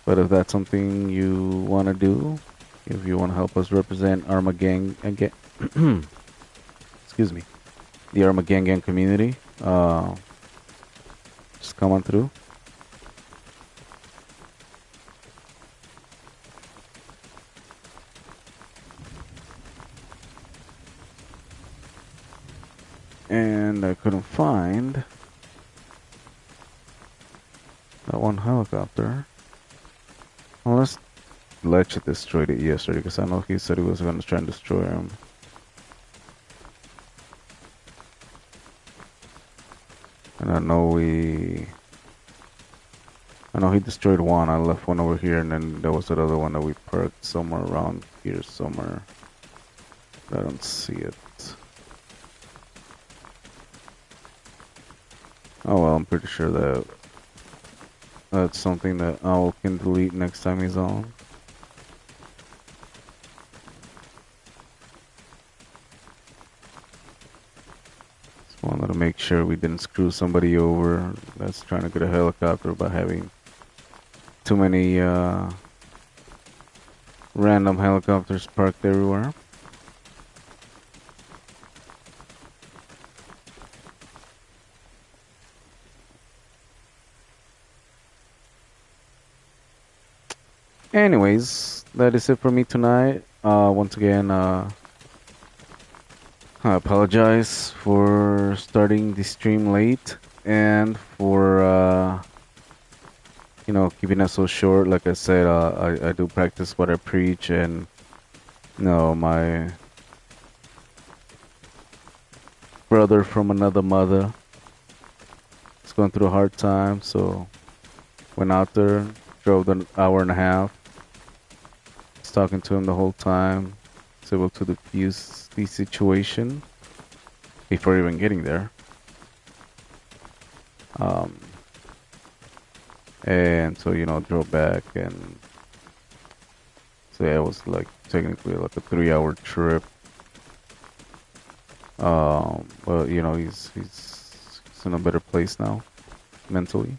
[SPEAKER 1] But if that's something you want to do, if you want to help us represent Armagang again, excuse me, the Armagang community, just come on through. And I couldn't find that one helicopter. Unless Lech destroyed it yesterday, because I know he said he was going to try and destroy him. And I know he destroyed one. I left one over here, and then there was that other one that we parked somewhere around here somewhere. I don't see it. Oh well, I'm pretty sure that's something that Owl can delete next time he's on. Just wanted to make sure we didn't screw somebody over that's trying to get a helicopter by having too many random helicopters parked everywhere. Anyways, that is it for me tonight. Once again, I apologize for starting the stream late and for keeping it so short. Like I said, I do practice what I preach, and my brother from another mother is going through a hard time, so went out there, drove an hour and a half, was talking to him the whole time, was able to diffuse the situation before even getting there. And so, drove back, and so yeah, it was like technically like a 3-hour trip. But he's in a better place now, mentally.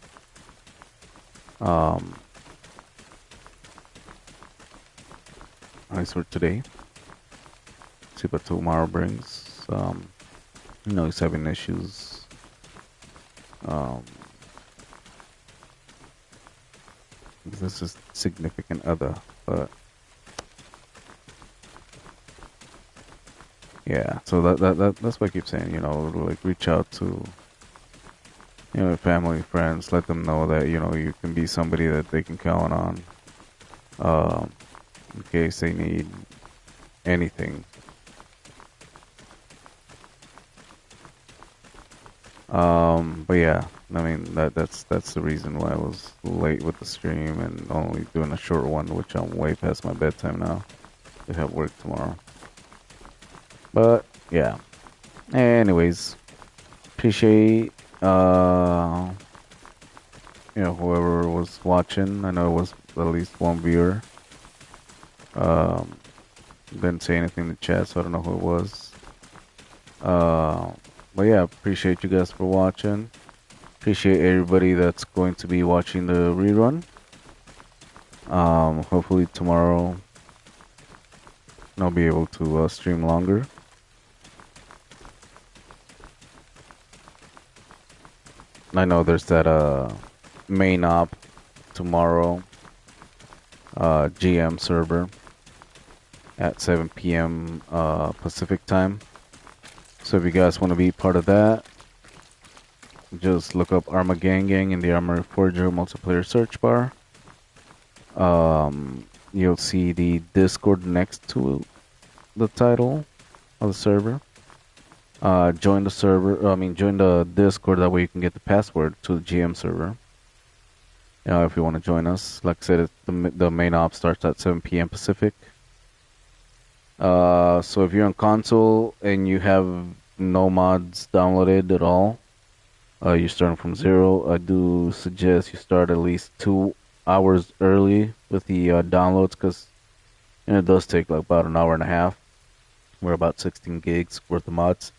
[SPEAKER 1] Nice for today. See what tomorrow brings. He's having issues. This is significant other, but yeah. So that's why I keep saying, like reach out to family, friends, let them know that you can be somebody that they can count on, in case they need anything. But yeah, I mean that's the reason why I was late with the stream and only doing a short one, which I'm way past my bedtime now. I have work tomorrow. But yeah. Anyways, appreciate whoever was watching. I know it was at least one viewer. Didn't say anything in the chat, so I don't know who it was. But yeah, appreciate you guys for watching. Appreciate everybody that's going to be watching the rerun. Hopefully tomorrow I'll be able to stream longer. I know there's that main op tomorrow, GM server at 7 p.m. Pacific time. So if you guys want to be part of that, just look up Arma Gang Gang in the Armory Forger multiplayer search bar. You'll see the Discord next to the title of the server. Join the server. Join the Discord. That way you can get the password to the GM server. If you want to join us, like I said, the main op starts at 7 p.m. Pacific. So if you're on console and you have no mods downloaded at all, you're starting from zero. I do suggest you start at least 2 hours early with the downloads, because it does take like about an hour and a half. We're about 16 gigs worth of mods.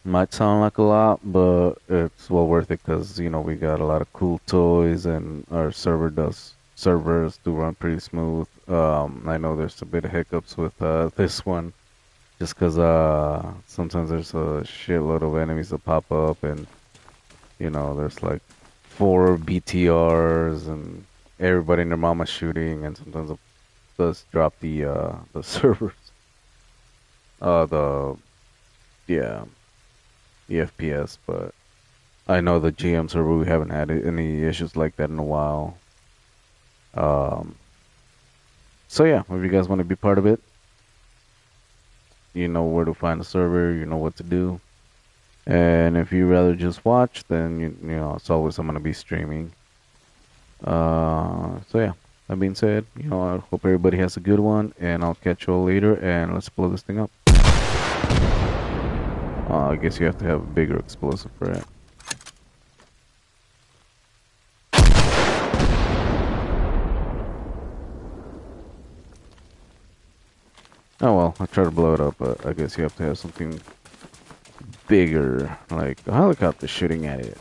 [SPEAKER 1] Might sound like a lot, but it's well worth it, because we got a lot of cool toys, and our servers do run pretty smooth. I know there's a bit of hiccups with this one, just because sometimes there's a shitload of enemies that pop up, and there's like 4 BTRs and everybody and their mama shooting, and sometimes it does drop the servers, the yeah, the FPS. But I know the GM server, we haven't had any issues like that in a while. So yeah, if you guys want to be part of it, you know where to find the server, you know what to do. And if you rather just watch, then it's always I'm gonna be streaming. So yeah, that being said, I hope everybody has a good one, and I'll catch you all later, and let's blow this thing up. I guess you have to have a bigger explosive for it. Oh well, I try to blow it up, but I guess you have to have something bigger, like a helicopter shooting at it,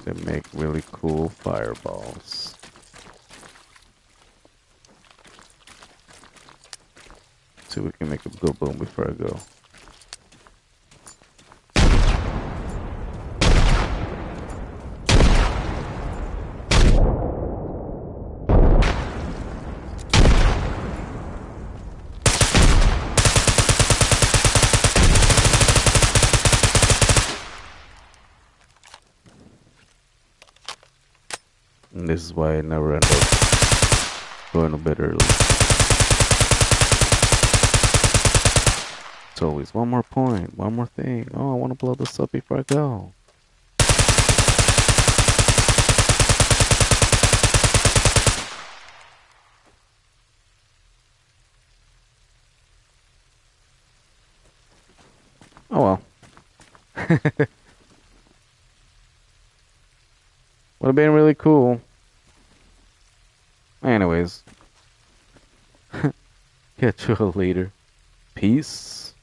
[SPEAKER 1] to make really cool fireballs. See if we can make a go boom before I go. And this is why I never end up going a bit early. It's always one more point, one more thing. Oh, I want to blow this up before I go. Oh well. Would have been really cool. Anyways. Catch you all later. Peace.